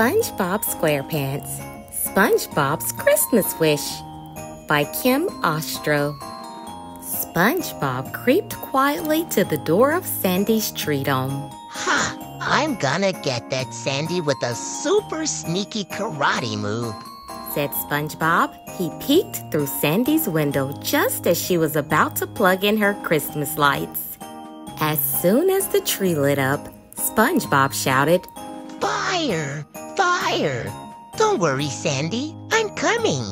SpongeBob SquarePants, SpongeBob's Christmas Wish by Kim Ostrow. SpongeBob creeped quietly to the door of Sandy's tree dome. Ha! I'm gonna get that Sandy with a super sneaky karate move, said SpongeBob. He peeked through Sandy's window just as she was about to plug in her Christmas lights. As soon as the tree lit up, SpongeBob shouted, "Fire! Fire! Don't worry, Sandy, I'm coming."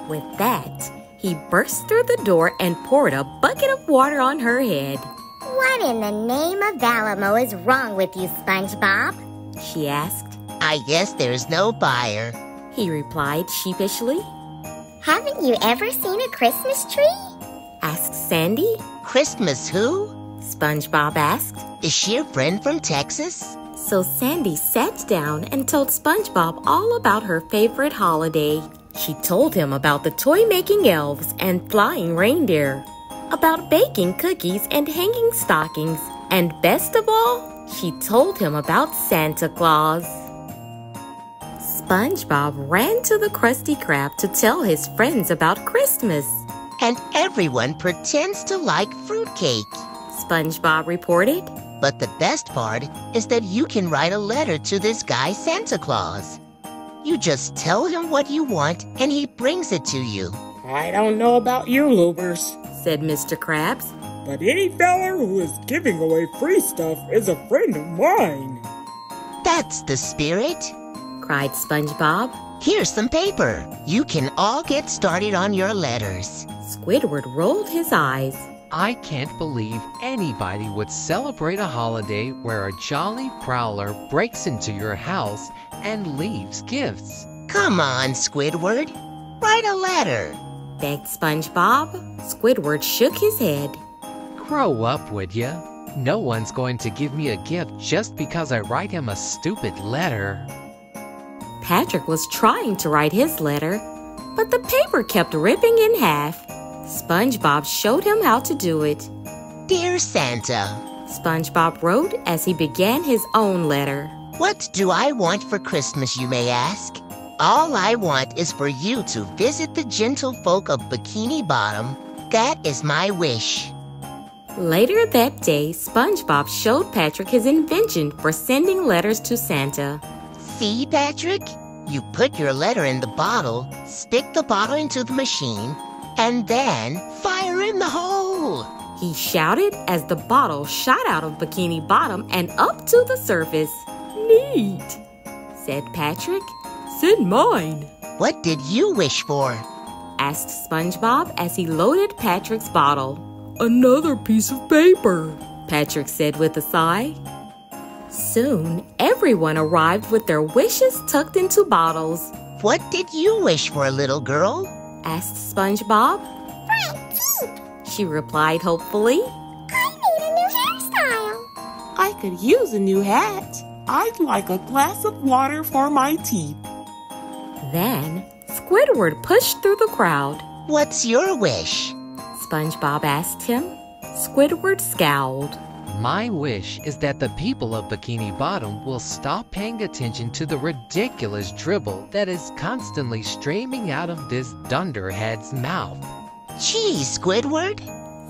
With that, he burst through the door and poured a bucket of water on her head. "What in the name of Alamo is wrong with you, SpongeBob?" she asked. "I guess there's no fire," he replied sheepishly. "Haven't you ever seen a Christmas tree?" asked Sandy. "Christmas who?" SpongeBob asked. "Is she a friend from Texas?" So Sandy sat down and told SpongeBob all about her favorite holiday. She told him about the toy-making elves and flying reindeer, about baking cookies and hanging stockings, and best of all, she told him about Santa Claus. SpongeBob ran to the Krusty Krab to tell his friends about Christmas. "And everyone pretends to like fruitcake," SpongeBob reported. "But the best part is that you can write a letter to this guy Santa Claus. You just tell him what you want and he brings it to you." "I don't know about you, Loopers," said Mr. Krabs, "but any feller who is giving away free stuff is a friend of mine." "That's the spirit," cried SpongeBob. "Here's some paper. You can all get started on your letters." Squidward rolled his eyes. I can't believe anybody would celebrate a holiday where a jolly prowler breaks into your house and leaves gifts. "Come on, Squidward. Write a letter," begged SpongeBob. Squidward shook his head. Grow up, would ya? No one's going to give me a gift just because I write him a stupid letter. Patrick was trying to write his letter, but the paper kept ripping in half. SpongeBob showed him how to do it. "Dear Santa," SpongeBob wrote as he began his own letter. "What do I want for Christmas, you may ask? All I want is for you to visit the gentle folk of Bikini Bottom. That is my wish." Later that day, SpongeBob showed Patrick his invention for sending letters to Santa. "See, Patrick? You put your letter in the bottle, stick the bottle into the machine, and then fire in the hole," he shouted as the bottle shot out of Bikini Bottom and up to the surface. "Neat," said Patrick. "Send mine." "What did you wish for?" asked SpongeBob as he loaded Patrick's bottle. "Another piece of paper," Patrick said with a sigh. Soon, everyone arrived with their wishes tucked into bottles. "What did you wish for, little girl?" asked SpongeBob. "Front teeth!" She replied hopefully. "I need a new hairstyle." "I could use a new hat. I'd like a glass of water for my teeth." Then, Squidward pushed through the crowd. "What's your wish?" SpongeBob asked him. Squidward scowled. My wish is that the people of Bikini Bottom will stop paying attention to the ridiculous dribble that is constantly streaming out of this dunderhead's mouth. "Gee, Squidward,"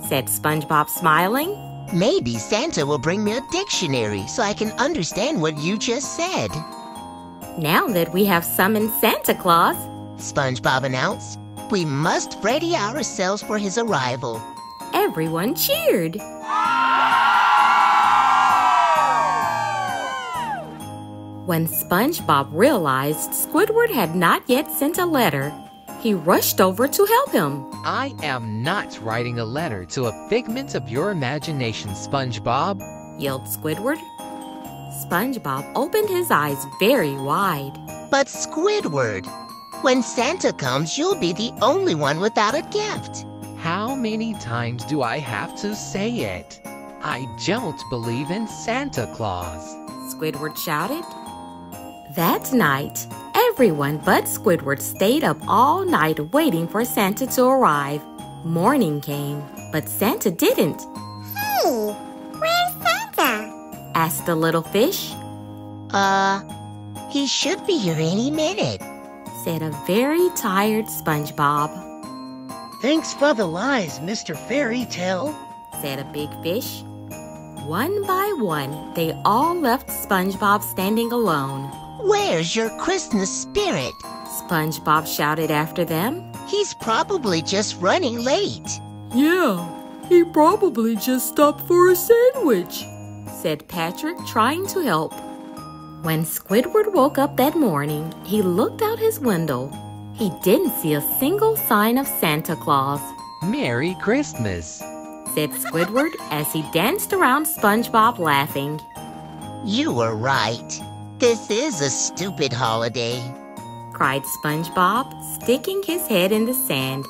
said SpongeBob smiling. "maybe Santa will bring me a dictionary so I can understand what you just said." Now that we have summoned Santa Claus, SpongeBob announced, "we must ready ourselves for his arrival." everyone cheered. When SpongeBob realized Squidward had not yet sent a letter, he rushed over to help him. I am not writing a letter to a figment of your imagination, SpongeBob, yelled Squidward. SpongeBob opened his eyes very wide. "But Squidward, when Santa comes, you'll be the only one without a gift." How many times do I have to say it? I don't believe in Santa Claus, Squidward shouted. That night, everyone but Squidward stayed up all night waiting for Santa to arrive. Morning came, but Santa didn't. "Hey, where's Santa?" asked the little fish. He should be here any minute, said a very tired SpongeBob. Thanks for the lies, Mr. Fairy Tale, said a big fish. One by one, they all left SpongeBob standing alone. Where's your Christmas spirit? SpongeBob shouted after them. He's probably just running late. Yeah, he probably just stopped for a sandwich, said Patrick, trying to help. When Squidward woke up that morning, he looked out his window. He didn't see a single sign of Santa Claus. Merry Christmas, said Squidward as he danced around SpongeBob laughing. You were right. This is a stupid holiday, cried SpongeBob, sticking his head in the sand.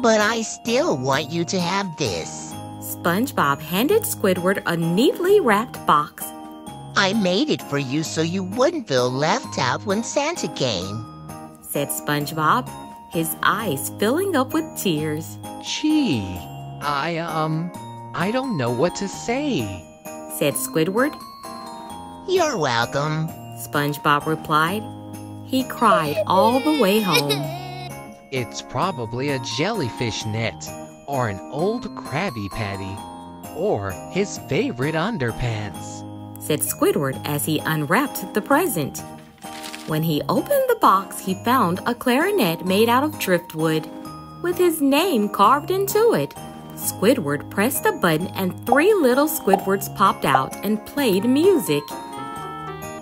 But I still want you to have this. SpongeBob handed Squidward a neatly wrapped box. I made it for you so you wouldn't feel left out when Santa came, said SpongeBob, his eyes filling up with tears. Gee, I don't know what to say, said Squidward. You're welcome, SpongeBob replied. He cried all the way home. It's probably a jellyfish net, or an old Krabby Patty, or his favorite underpants, said Squidward as he unwrapped the present. When he opened the box, he found a clarinet made out of driftwood, with his name carved into it. Squidward pressed a button and 3 little Squidwards popped out and played music.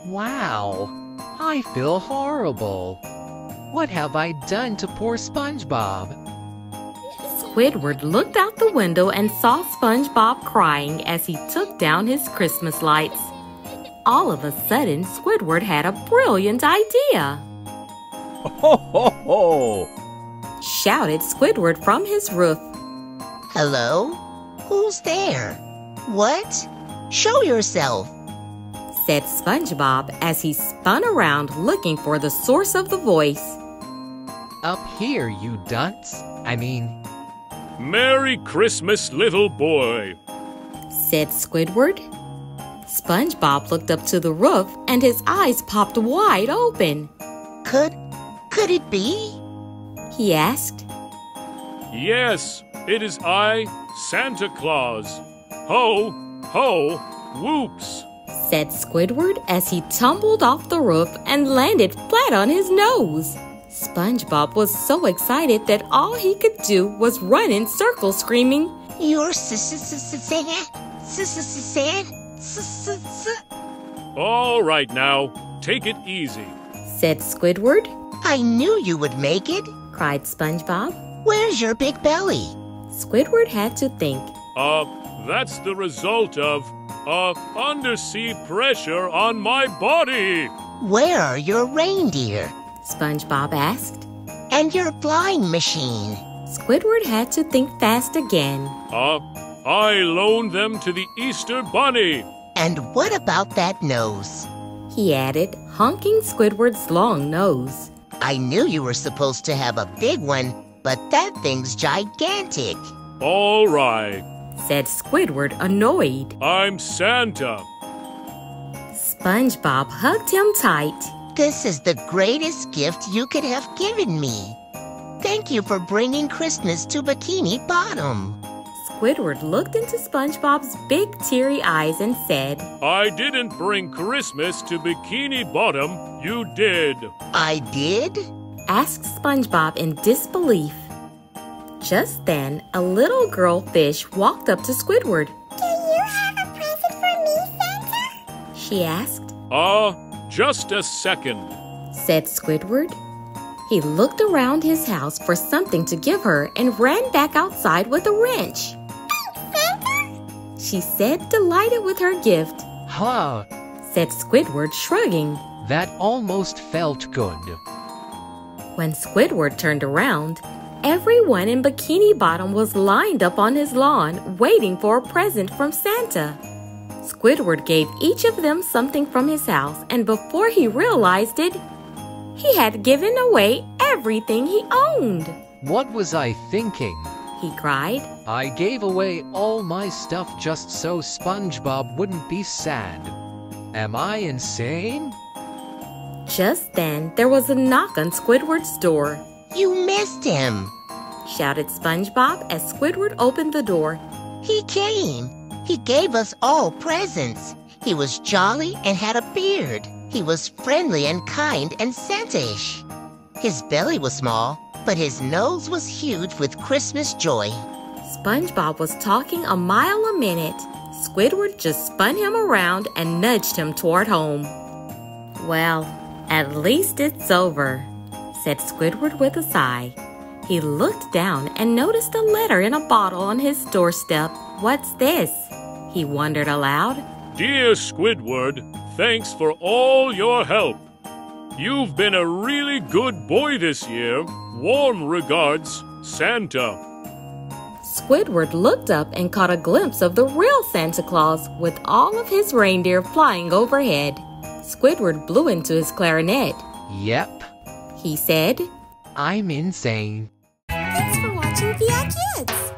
Wow, I feel horrible. What have I done to poor SpongeBob? Squidward looked out the window and saw SpongeBob crying as he took down his Christmas lights. All of a sudden, Squidward had a brilliant idea. Ho, ho, ho! Shouted Squidward from his roof. Hello? Who's there? What? Show yourself, said SpongeBob as he spun around looking for the source of the voice. Up here, you dunce. Merry Christmas, little boy, said Squidward. SpongeBob looked up to the roof and his eyes popped wide open. Could it be? He asked. Yes, it is I, Santa Claus. Ho, ho, whoops, said Squidward as he tumbled off the roof and landed flat on his nose. SpongeBob was so excited that all he could do was run in circles screaming, You're All right now, take it easy, said Squidward. I knew you would make it, cried SpongeBob. Where's your big belly? Squidward had to think. That's the result of, undersea pressure on my body. Where are your reindeer? SpongeBob asked. And your flying machine? Squidward had to think fast again. I loaned them to the Easter Bunny. And what about that nose? He added, honking Squidward's long nose. I knew you were supposed to have a big one, but that thing's gigantic. All right, said Squidward, annoyed. I'm Santa. SpongeBob hugged him tight. This is the greatest gift you could have given me. Thank you for bringing Christmas to Bikini Bottom. Squidward looked into SpongeBob's big teary eyes and said, I didn't bring Christmas to Bikini Bottom. You did. I did? Asked SpongeBob in disbelief. Just then, a little girl fish walked up to Squidward. Do you have a present for me, Santa? She asked. Just a second, said Squidward. He looked around his house for something to give her and ran back outside with a wrench. Thanks, Santa, she said, delighted with her gift. Huh, said Squidward, shrugging. that almost felt good. When Squidward turned around, everyone in Bikini Bottom was lined up on his lawn waiting for a present from Santa. Squidward gave each of them something from his house, and before he realized it, he had given away everything he owned. What was I thinking? He cried. I gave away all my stuff just so SpongeBob wouldn't be sad. Am I insane? Just then, there was a knock on Squidward's door. You missed him, shouted SpongeBob as Squidward opened the door. He came. He gave us all presents. He was jolly and had a beard. He was friendly and kind and Santa-ish. His belly was small, but his nose was huge with Christmas joy. SpongeBob was talking a mile a minute. Squidward just spun him around and nudged him toward home. Well, at least it's over, said Squidward with a sigh. He looked down and noticed a letter in a bottle on his doorstep. What's this? He wondered aloud. Dear Squidward, thanks for all your help. You've been a really good boy this year. Warm regards, Santa. Squidward looked up and caught a glimpse of the real Santa Claus with all of his reindeer flying overhead. Squidward blew into his clarinet. Yep, he said. I'm insane. Thanks for watching VI Kids.